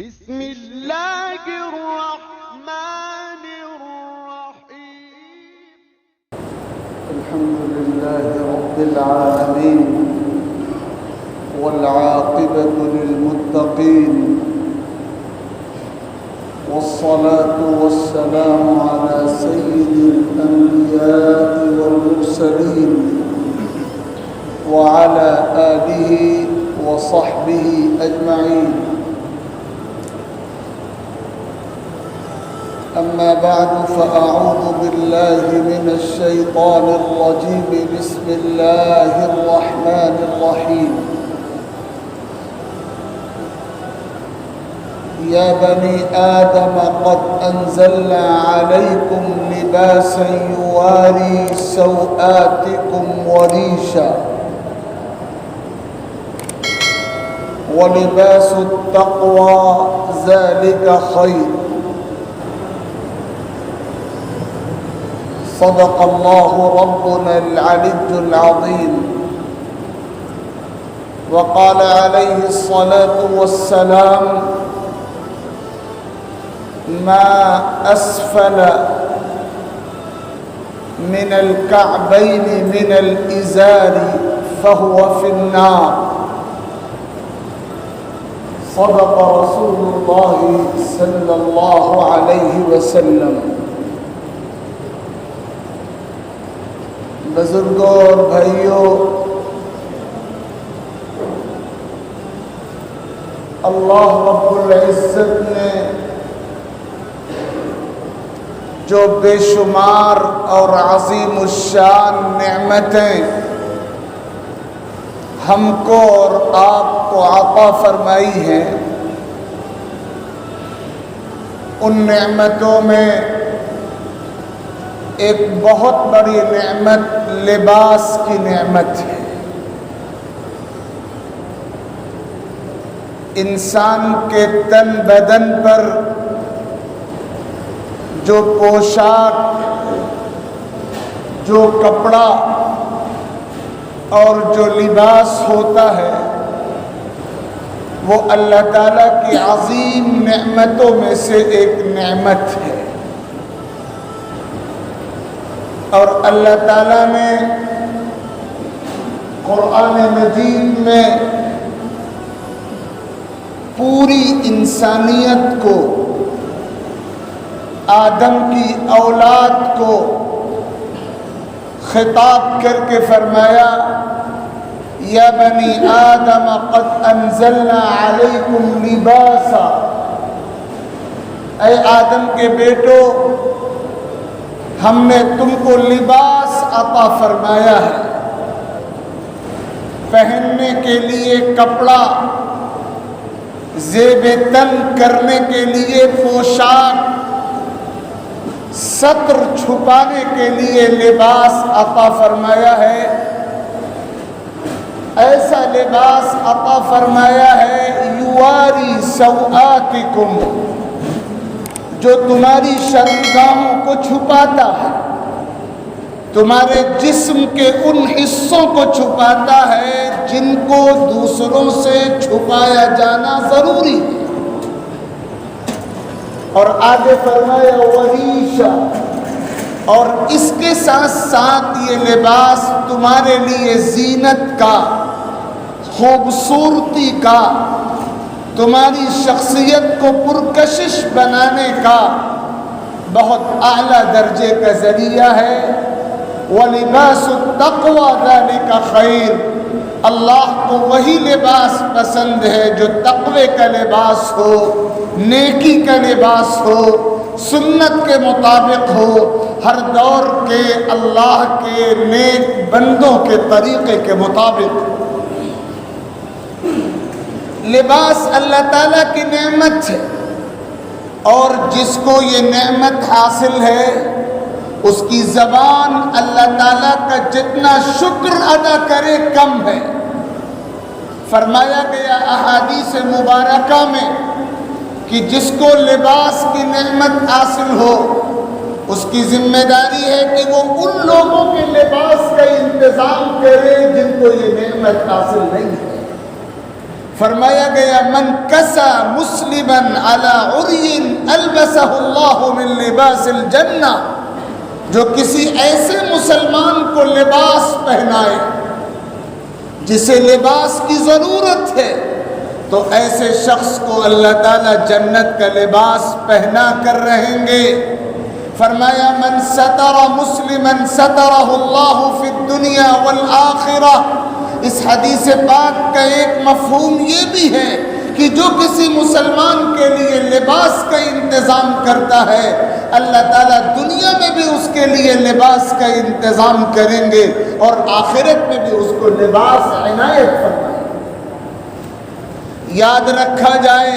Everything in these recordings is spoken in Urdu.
بسم اللہ الرحمن الرحیم الحمد لله رب العالمين والعاقبة للمتقين والصلاة والسلام على سيد الأنبياء والمرسلين وعلى آله وصحبه أجمعين. أما بعد فأعوذ بالله من الشيطان الرجيم. بسم الله الرحمن الرحيم. يا بني آدم قد أنزلنا عليكم لباسا يواري سوآتكم وريشا ولباس التقوى ذلك خير. صدق الله ربنا العلي العظيم. وقال عليه الصلاة والسلام: ما أسفل من الكعبين من الإزار فهو في النار. صدق رسول الله صلى الله عليه وسلم. بزرگوں اور بھائیوں، اللہ رب العزت نے جو بے شمار اور عظیم الشان نعمتیں ہم کو اور آپ کو عطا فرمائی ہیں، ان نعمتوں میں ایک بہت بڑی نعمت لباس کی نعمت ہے۔ انسان کے تن بدن پر جو پوشاک، جو کپڑا اور جو لباس ہوتا ہے، وہ اللہ تعالیٰ کی عظیم نعمتوں میں سے ایک نعمت ہے۔ اور اللہ تعالیٰ نے قرآن مجید میں پوری انسانیت کو، آدم کی اولاد کو خطاب کر کے فرمایا: یا بنی آدم قد انزلنا علیکم لباسا، اے آدم کے بیٹو، ہم نے تم کو لباس عطا فرمایا ہے، پہننے کے لیے کپڑا، زیب تن کرنے کے لیے پوشاک، ستر چھپانے کے لیے لباس عطا فرمایا ہے۔ ایسا لباس عطا فرمایا ہے یواری سوآتکم، جو تمہاری شرمگاہوں کو چھپاتا ہے، تمہارے جسم کے ان حصوں کو چھپاتا ہے جن کو دوسروں سے چھپایا جانا ضروری ہے۔ اور آگے فرمایا وریشا، اور اس کے ساتھ ساتھ یہ لباس تمہارے لیے زینت کا، خوبصورتی کا، تمہاری شخصیت کو پرکشش بنانے کا بہت اعلیٰ درجے کا ذریعہ ہے۔ وَلِبَاسُ التَّقْوَى ذَلِكَ خَيْرٌ، اللہ کو وہی لباس پسند ہے جو تقوی کا لباس ہو، نیکی کا لباس ہو، سنت کے مطابق ہو، ہر دور کے اللہ کے نیک بندوں کے طریقے کے مطابق۔ لباس اللہ تعالیٰ کی نعمت ہے، اور جس کو یہ نعمت حاصل ہے اس کی زبان اللہ تعالیٰ کا جتنا شکر ادا کرے کم ہے۔ فرمایا گیا احادیث مبارکہ میں کہ جس کو لباس کی نعمت حاصل ہو، اس کی ذمہ داری ہے کہ وہ ان لوگوں کے لباس کا انتظام کرے جن کو یہ نعمت حاصل نہیں ہے۔ فرمایا گیا من کسا مسلما علی عری البسہ اللہ من لباس الجنہ، جو کسی ایسے مسلمان کو لباس پہنائے جسے لباس کی ضرورت ہے، تو ایسے شخص کو اللہ تعالیٰ جنت کا لباس پہنا کر رہیں گے۔ فرمایا من ستر مسلما سترہ اللہ فی الدنیا والآخرہ۔ اس حدیث پاک کا ایک مفہوم یہ بھی ہے کہ جو کسی مسلمان کے لیے لباس کا انتظام کرتا ہے، اللہ تعالیٰ دنیا میں بھی اس کے لیے لباس کا انتظام کریں گے اور آخرت میں بھی اس کو لباس عنایت فرمائیں گے۔ یاد رکھا جائے،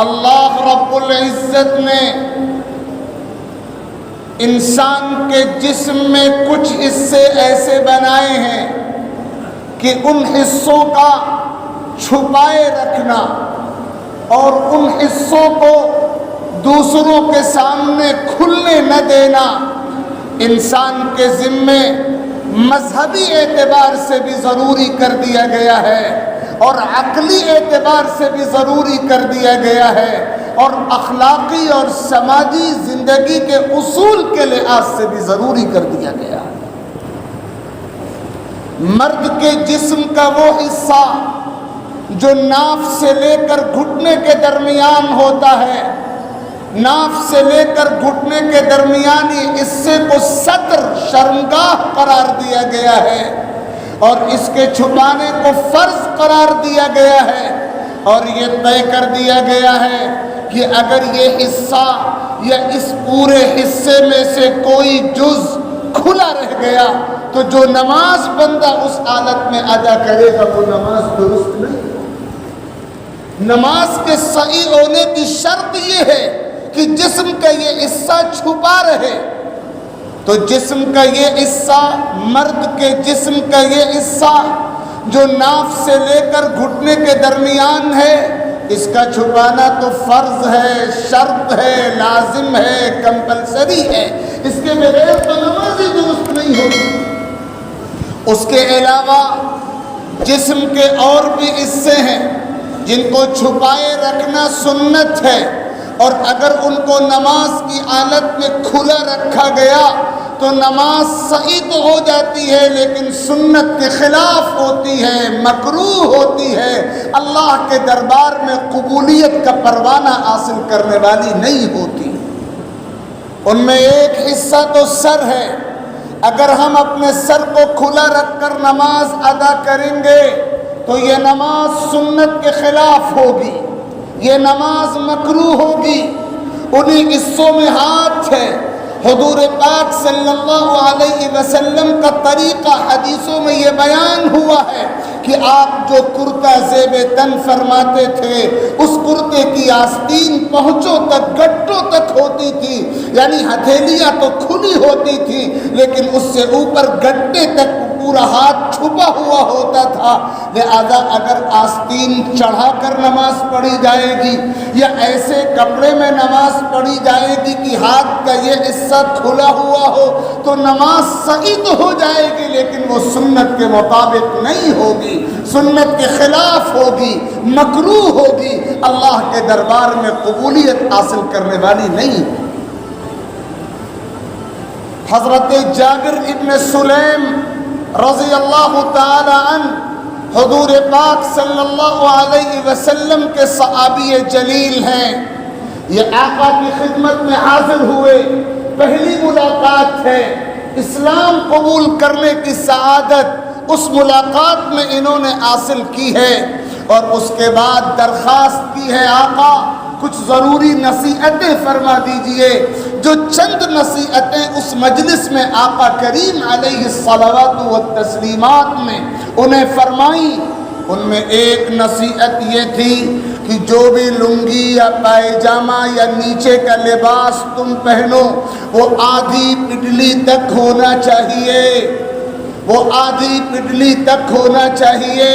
اللہ رب العزت نے انسان کے جسم میں کچھ حصے ایسے بنائے ہیں کہ ان حصوں کا چھپائے رکھنا اور ان حصوں کو دوسروں کے سامنے کھلنے نہ دینا انسان کے ذمے مذہبی اعتبار سے بھی ضروری کر دیا گیا ہے اور عقلی اعتبار سے بھی ضروری کر دیا گیا ہے اور اخلاقی اور سماجی زندگی کے اصول کے لحاظ سے بھی ضروری کر دیا گیا ہے۔ مرد کے جسم کا وہ حصہ جو ناف سے لے کر گھٹنے کے درمیان ہوتا ہے، ناف سے لے کر گھٹنے کے درمیانی حصے کو ستر، شرمگاہ قرار دیا گیا ہے اور اس کے چھپانے کو فرض قرار دیا گیا ہے، اور یہ طے کر دیا گیا ہے کہ اگر یہ حصہ یا اس پورے حصے میں سے کوئی جز کھلا رہ گیا تو جو نماز بندہ اس حالت میں ادا کرے گا وہ نماز درست نہیں۔ نماز کے صحیح ہونے کی شرط یہ ہے کہ جسم کا یہ حصہ چھپا رہے۔ تو جسم کا یہ حصہ، مرد کے جسم کا یہ حصہ جو ناف سے لے کر گھٹنے کے درمیان ہے، اس کا چھپانا تو فرض ہے، شرط ہے، لازم ہے، کمپلسری ہے، اس کے بغیر تو نماز ہی درست نہیں ہوگی۔ اس کے علاوہ جسم کے اور بھی حصے ہیں جن کو چھپائے رکھنا سنت ہے، اور اگر ان کو نماز کی حالت میں کھلا رکھا گیا تو نماز صحیح تو ہو جاتی ہے لیکن سنت کے خلاف ہوتی ہے، مکروہ ہوتی ہے، اللہ کے دربار میں قبولیت کا پروانہ حاصل کرنے والی نہیں ہوتی۔ ان میں ایک حصہ تو سر ہے، اگر ہم اپنے سر کو کھلا رکھ کر نماز ادا کریں گے تو یہ نماز سنت کے خلاف ہوگی، یہ نماز مکروہ ہوگی۔ انہی حصوں میں ہاتھ ہے۔ حضور پاک صلی اللہ علیہ وسلم کا طریقہ حدیثوں میں یہ بیان ہوا ہے کہ آپ جو کرتا زیب تن فرماتے تھے، اس کرتے کی آستین پہنچوں تک، گٹوں تک ہوتی تھی، یعنی ہتھیلیاں تو کھلی ہوتی تھی لیکن اس سے اوپر گٹے تک پورا ہاتھ چھپا ہوا ہوتا تھا۔ لہذا اگر آستین چڑھا کر نماز پڑھی جائے گی یا ایسے کپڑے میں نماز پڑھی جائے گی کہ ہاتھ کا یہ حصہ کھلا ہوا ہو تو نماز صحیح تو ہو جائے گی لیکن وہ سنت کے مطابق نہیں ہوگی، سنت کے خلاف ہوگی، مکروہ ہوگی، اللہ کے دربار میں قبولیت حاصل کرنے والی نہیں۔ حضرت جابر ابن سلیم رضی اللہ تعالی عنہ حضور پاک صلی اللہ علیہ وسلم کے صحابی جلیل ہیں۔ یہ آقا کی خدمت میں حاضر ہوئے، پہلی ملاقات ہے، اسلام قبول کرنے کی سعادت اس ملاقات میں انہوں نے حاصل کی ہے، اور اس کے بعد درخواست کی ہے آقا کچھ ضروری نصیحتیں فرما دیجئے۔ جو چند نصیحتیں اس مجلس میں آقا کریم علیہ الصلوات والتسلیمات نے انہیں فرمائیں، ان میں ایک نصیحت یہ تھی کہ جو بھی لنگی یا پائجامہ یا نیچے کا لباس تم پہنو وہ آدھی پٹلی تک ہونا چاہیے، وہ آدھی پٹلی تک ہونا چاہیے،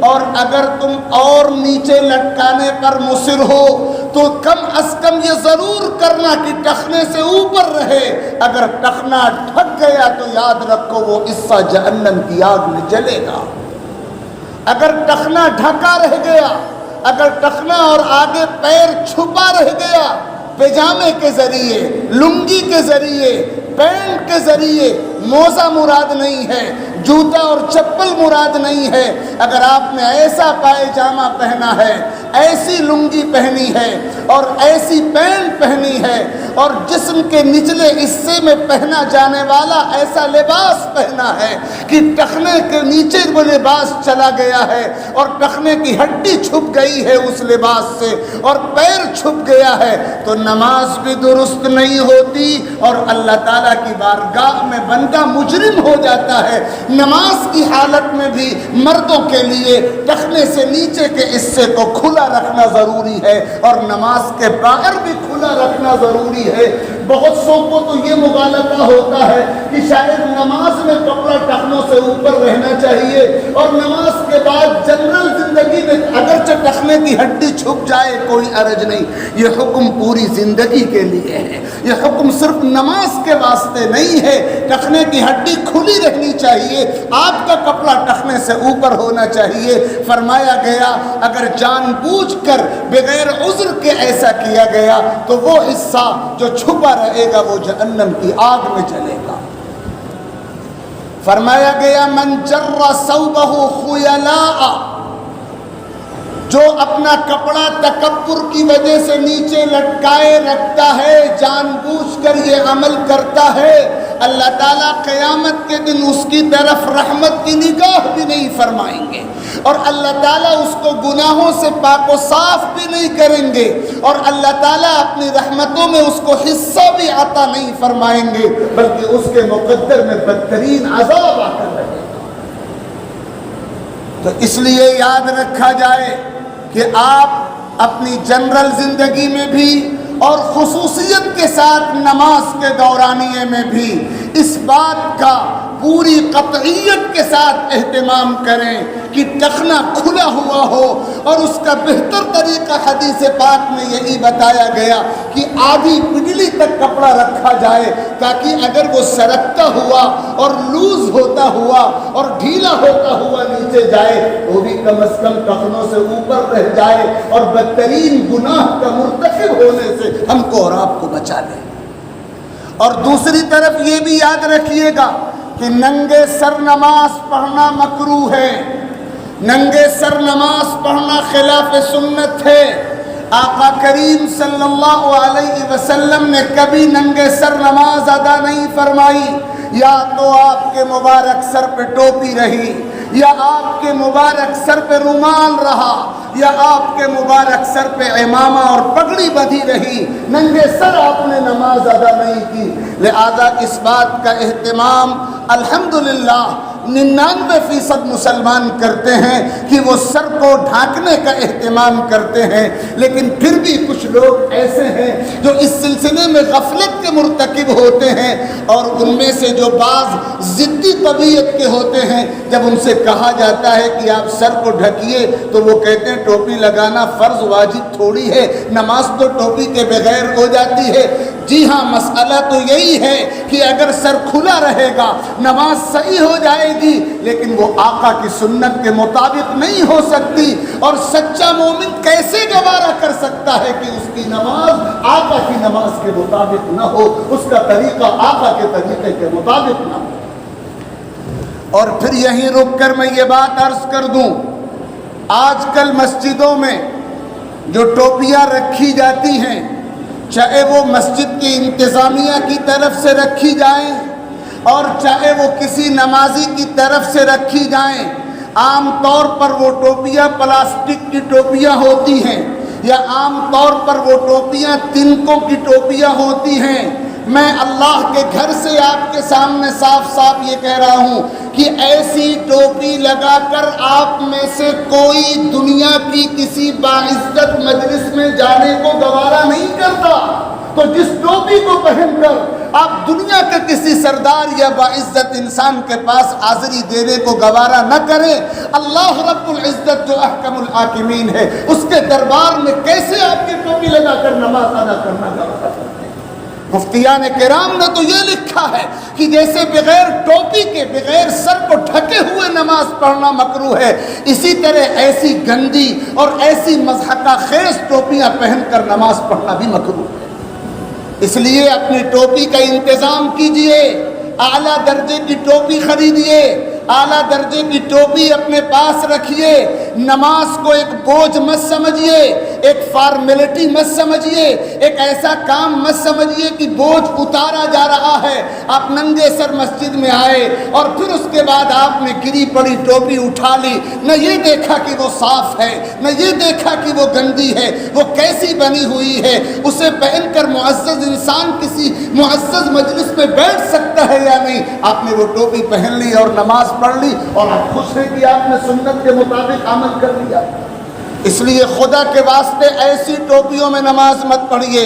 اور اگر تم اور نیچے لٹکانے پر مصر ہو تو کم از کم یہ ضرور کرنا کہ ٹخنے سے اوپر رہے، اگر ٹخنا ڈھک گیا تو یاد رکھو وہ حصہ جہنم کی آگ میں جلے گا۔ اگر ٹخنا ڈھکا رہ گیا، اگر ٹخنا اور آگے پیر چھپا رہ گیا، پیجامے کے ذریعے، لنگی کے ذریعے، پینٹ کے ذریعے، موزہ مراد نہیں ہے، جوتا اور چپل مراد نہیں ہے، اگر آپ نے ایسا پائجامہ پہنا ہے، ایسی لنگی پہنی ہے اور ایسی پینٹ پہنی ہے اور جسم کے نچلے حصے میں پہنا جانے والا ایسا لباس پہنا ہے کہ ٹخنے کے نیچے وہ لباس چلا گیا ہے اور ٹخنے کی ہڈی چھپ گئی ہے اس لباس سے اور پیر چھپ گیا ہے، تو نماز بھی درست نہیں ہوتی اور اللہ تعالیٰ کی بارگاہ میں بندہ مجرم ہو جاتا ہے۔ نماز کی حالت میں بھی مردوں کے لیے ٹخنے سے نیچے کے حصے کو کھلا رکھنا ضروری ہے اور نماز کے باہر بھی کھلا رکھنا ضروری ہے۔ بہت سو کو تو یہ مغالطہ ہوتا ہے کہ شاید نماز میں کپڑا ٹخنوں سے اوپر رہنا چاہیے اور نماز کے بعد جنرل زندگی میں اگرچہ ٹخنے کی ہڈی چھپ جائے کوئی حرج نہیں۔ یہ حکم پوری زندگی کے لیے ہے، یہ حکم صرف نماز کے واسطے نہیں ہے۔ ٹخنے کی ہڈی کھلی رہنی چاہیے، آپ کا کپڑا ٹخنے سے اوپر ہونا چاہیے۔ فرمایا گیا اگر جان بوجھ کر بغیر عذر کے ایسا کیا گیا تو وہ حصہ جو چھپا رہے گا وہ جہنم کی آگ میں جلے گا۔ فرمایا گیا من جر ثوبہ خیلاء، جو اپنا کپڑا تکبر کی وجہ سے نیچے لٹکائے رکھتا ہے، جان بوجھ کر یہ عمل کرتا ہے، اللہ تعالیٰ قیامت کے دن اس کی طرف رحمت کی نگاہ بھی نہیں فرمائیں گے اور اللہ تعالیٰ اس کو گناہوں سے پاک و صاف بھی نہیں کریں گے اور اللہ تعالیٰ اپنی رحمتوں میں اس کو حصہ بھی عطا نہیں فرمائیں گے، بلکہ اس کے مقدر میں بدترین عذاب آ کر رہے گا۔ تو اس لیے یاد رکھا جائے کہ آپ اپنی جنرل زندگی میں بھی اور خصوصیت کے ساتھ نماز کے دورانیے میں بھی اس بات کا پوری قطعیت کے ساتھ اہتمام کریں کہ ٹخنا کھلا ہوا ہو اور اس کا بہتر طریقہ حدیث پاک میں یہی بتایا گیا کہ آدھی پنڈلی تک کپڑا رکھا جائے تاکہ اگر وہ سرکتا ہوا اور لوز ہوتا ہوا اور ڈھیلا ہوتا ہوا نیچے جائے وہ بھی کم از کم ٹخنوں سے اوپر رہ جائے اور بدترین گناہ کا مرتکب ہونے سے ہم کو اور آپ کو بچا لے۔ اور دوسری طرف یہ بھی یاد رکھیے گا کہ ننگے سر نماز پڑھنا مکروہ ہے، ننگے سر نماز پڑھنا خلاف سنت ہے۔ آقا کریم صلی اللہ علیہ وسلم نے کبھی ننگے سر نماز ادا نہیں فرمائی، یا تو آپ کے مبارک سر پہ ٹوپی رہی، یا آپ کے مبارک سر پہ رومال رہا، یا آپ کے مبارک سر پہ عمامہ اور پگڑی بدھی رہی، ننگے سر آپ نے نماز ادا نہیں کی۔ لہذا اس بات کا اہتمام الحمدللہ 99% مسلمان کرتے ہیں کہ وہ سر کو ڈھانکنے کا اہتمام کرتے ہیں، لیکن پھر بھی کچھ لوگ ایسے ہیں جو اس سلسلے میں غفلت کے مرتکب ہوتے ہیں اور ان میں سے جو بعض ضدی طبیعت کے ہوتے ہیں جب ان سے کہا جاتا ہے کہ آپ سر کو ڈھکیے تو وہ کہتے ہیں ٹوپی لگانا فرض واجب تھوڑی ہے، نماز تو ٹوپی کے بغیر ہو جاتی ہے۔ جی ہاں، مسئلہ تو یہی ہے کہ اگر سر کھلا رہے گا نماز صحیح ہو جائے گی، لیکن وہ آقا کی سنت کے مطابق نہیں ہو سکتی، اور سچا مومن کیسے گوارا کر سکتا ہے کہ اس کی نماز آقا کی نماز کے مطابق نہ ہو، اس کا طریقہ آقا کے طریقے کے مطابق نہ ہو۔ اور پھر یہیں رک کر میں یہ بات عرض کر دوں، آج کل مسجدوں میں جو ٹوپیاں رکھی جاتی ہیں، چاہے وہ مسجد کی انتظامیہ کی طرف سے رکھی جائیں اور چاہے وہ کسی نمازی کی طرف سے رکھی جائیں، عام طور پر وہ ٹوپیاں پلاسٹک کی ٹوپیاں ہوتی ہیں یا عام طور پر وہ ٹوپیاں تنکوں کی ٹوپیاں ہوتی ہیں۔ میں اللہ کے گھر سے آپ کے سامنے صاف صاف یہ کہہ رہا ہوں کہ ایسی ٹوپی لگا کر آپ میں سے کوئی دنیا کی کسی باعزت مجلس میں جانے کو گوارا نہیں کرتا، تو جس ٹوپی کو پہن کر آپ دنیا کے کسی سردار یا باعزت انسان کے پاس حاضری دینے کو گوارا نہ کریں، اللہ رب العزت جو احکم الحاکمین ہے اس کے دربار میں کیسے آپ کی ٹوپی لگا کر نماز ادا کرنا گوارا کرتے ہیں؟ مفتیان کرام نے تو یہ لکھا ہے کہ جیسے بغیر ٹوپی کے، بغیر سر کو ڈھکے ہوئے نماز پڑھنا مکروہ ہے، اسی طرح ایسی گندی اور ایسی مضحکہ خیز ٹوپیاں پہن کر نماز پڑھنا بھی مکروہ ہے۔ اس لیے اپنی ٹوپی کا انتظام کیجئے، اعلیٰ درجے کی ٹوپی خریدیے، اعلیٰ درجے کی ٹوپی اپنے پاس رکھیے۔ نماز کو ایک بوجھ مت سمجھیے، ایک فارمیلٹی مت سمجھیے، ایک ایسا کام مت سمجھیے کہ بوجھ اتارا جا رہا ہے۔ آپ ننگے سر مسجد میں آئے اور پھر اس کے بعد آپ نے گری پڑی ٹوپی اٹھا لی، نہ یہ دیکھا کہ وہ صاف ہے، نہ یہ دیکھا کہ وہ گندی ہے، وہ کیسی بنی ہوئی ہے، اسے پہن کر معزز انسان کسی معزز مجلس میں بیٹھ سکتا ہے یا نہیں۔ آپ نے وہ ٹوپی پہن لی اور نماز پڑھ لی اور آپ خوش ہیں کہ آپ نے سنت کے مطابق عمل کر لیا۔ اس لیے خدا کے واسطے ایسی ٹوپیوں میں نماز مت پڑھیے،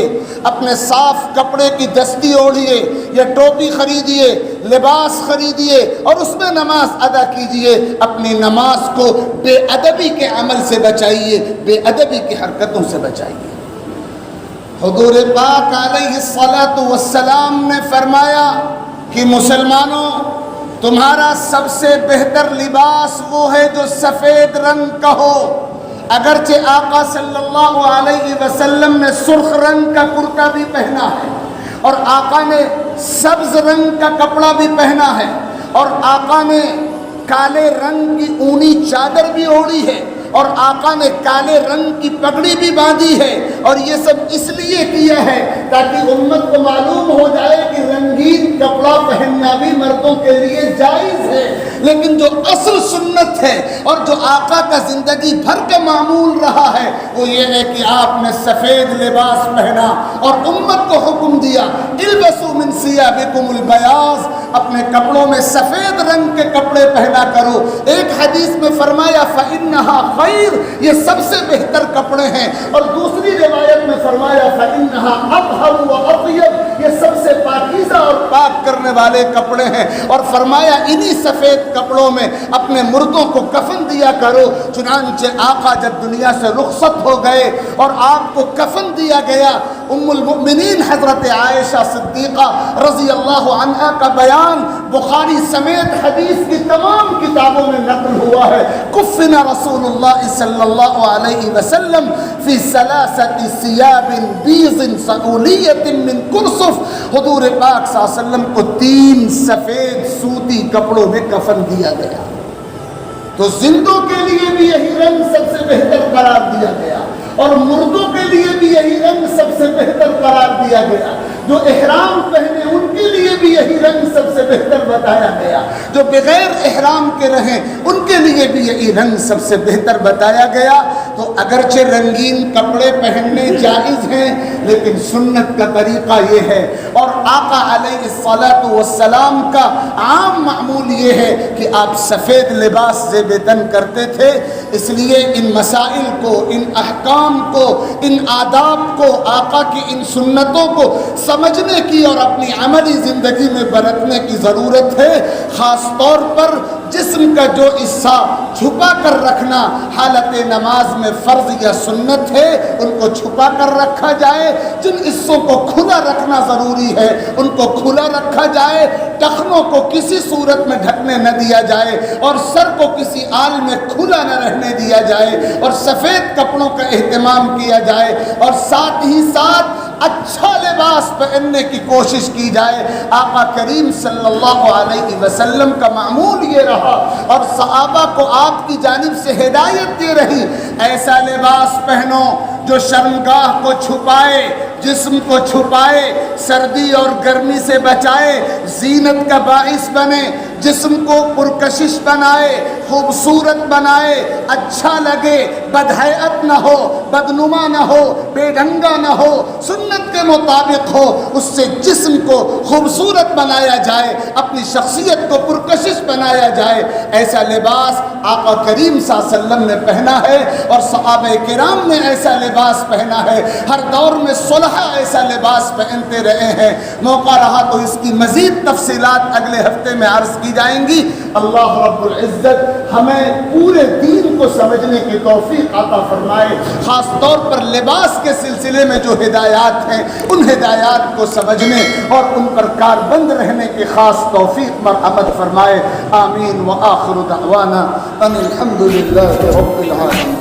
اپنے صاف کپڑے کی دستی اوڑھیے یا ٹوپی خریدیے، لباس خریدیے اور اس میں نماز ادا کیجیے۔ اپنی نماز کو بے ادبی کے عمل سے بچائیے، بے ادبی کی حرکتوں سے بچائیے۔ حضور پاک علیہ الصلاۃ والسلام نے فرمایا کہ مسلمانوں، تمہارا سب سے بہتر لباس وہ ہے جو سفید رنگ کا ہو۔ اگرچہ آقا صلی اللہ علیہ وسلم نے سرخ رنگ کا کرتا بھی پہنا ہے اور آقا نے سبز رنگ کا کپڑا بھی پہنا ہے اور آقا نے کالے رنگ کی اونی چادر بھی اوڑھی ہے اور آقا نے کالے رنگ کی پگڑی بھی باندھی ہے، اور یہ سب اس لیے کیا ہے تاکہ امت کو معلوم ہو جائے کہ رنگین کپڑا پہننا بھی مردوں کے لیے جائز ہے۔ لیکن جو اصل سنت ہے اور جو آقا کا زندگی بھر کا معمول رہا ہے وہ یہ ہے کہ آپ نے سفید لباس پہنا اور امت کو حکم دیا البسوا من ثيابكم البياض، اپنے کپڑوں میں سفید رنگ کے کپڑے پہنا کرو۔ ایک حدیث میں فرمایا فإنها خیر، یہ سب سے بہتر کپڑے ہیں، اور دوسری روایت میں فرمایا فإنها اطہر واطیب، یہ سب سے پاکیزہ اور پاک کرنے والے کپڑے ہیں، اور فرمایا انہی سفید کپڑوں میں اپنے مردوں کو کفن دیا کرو۔ چنانچہ آقا جب دنیا سے رخصت ہو گئے اور آپ کو کفن دیا گیا، ام المؤمنین حضرت عائشہ صدیقہ رضی اللہ عنہا کا بیان بخاری سمیت حدیث کی تمام کتابوں میں نقل ہوا ہے، کفنا رسول اللہ صلی اللہ علیہ وسلم فی ثلاثۃ ثیاب بیض سعولیۃ من کرسف، حضور پاک صلی اللہ علیہ وسلم کو 3 سفید سوتی کپڑوں میں کفن دیا گیا۔ تو زندوں کے لیے بھی یہی رنگ سب سے بہتر قرار دیا گیا اور مردوں کے لیے بھی یہی رنگ سب سے بہتر قرار دیا گیا۔ جو احرام پہنے ان کے لیے بھی یہی رنگ سب سے بہتر بتایا گیا، جو بغیر احرام کے رہیں ان کے لیے بھی یہی رنگ سب سے بہتر بتایا گیا۔ تو اگرچہ رنگین کپڑے پہننے جائز ہیں لیکن سنت کا طریقہ یہ ہے، اور آقا علیہ الصلاۃ والسلام کا عام معمول یہ ہے کہ آپ سفید لباس زیب تن کرتے تھے۔ اس لیے ان مسائل کو، ان احکام کو، ان آداب کو، آقا کی ان سنتوں کو سمجھنے کی اور اپنی عملی زندگی میں برتنے کی ضرورت ہے۔ خاص طور پر جسم کا جو حصہ چھپا کر رکھنا حالت نماز میں فرض یا سنت ہے ان کو چھپا کر رکھا جائے، جن حصوں کو کھلا رکھنا ضروری ہے ان کو کھلا رکھا جائے، ٹخنوں کو کسی صورت میں ڈھکنے نہ دیا جائے اور سر کو کسی آل میں کھلا نہ رہنے دیا جائے، اور سفید کپڑوں کا اہتمام کیا جائے، اور ساتھ ہی ساتھ اچھا لباس پہننے کی کوشش کی جائے۔ آقا کریم صلی اللہ علیہ وسلم کا معمول یہ رہا اور صحابہ کو آپ کی جانب سے ہدایت یہ رہی، ایسا لباس پہنو جو شرمگاہ کو چھپائے، جسم کو چھپائے، سردی اور گرمی سے بچائے، زینت کا باعث بنے، جسم کو پرکشش بنائے، خوبصورت بنائے، اچھا لگے، بدہیئت نہ ہو، بدنما نہ ہو، بے ڈھنگا نہ ہو، سنت کے مطابق ہو، اس سے جسم کو خوبصورت بنایا جائے، اپنی شخصیت کو پرکشش بنایا جائے۔ ایسا لباس آقا کریم صلی اللہ علیہ وسلم نے پہنا ہے اور صحابہ کرام نے ایسا لباس پہنا ہے، ہر دور میں صلحاء ایسا لباس پہنتے رہے ہیں۔ موقع رہا تو اس کی مزید تفصیلات اگلے ہفتے میں عرض کی جائیں گی۔ اللہ رب العزت ہمیں پورے دین کو سمجھنے کی توفیق عطا فرمائے. خاص طور پر لباس کے سلسلے میں جو ہدایات ہیں ان ہدایات کو سمجھنے اور ان پر کاربند رہنے کی خاص توفیق مرحمت فرمائے. آمین. وآخر دعوانا ان الحمد للہ رب العالمین.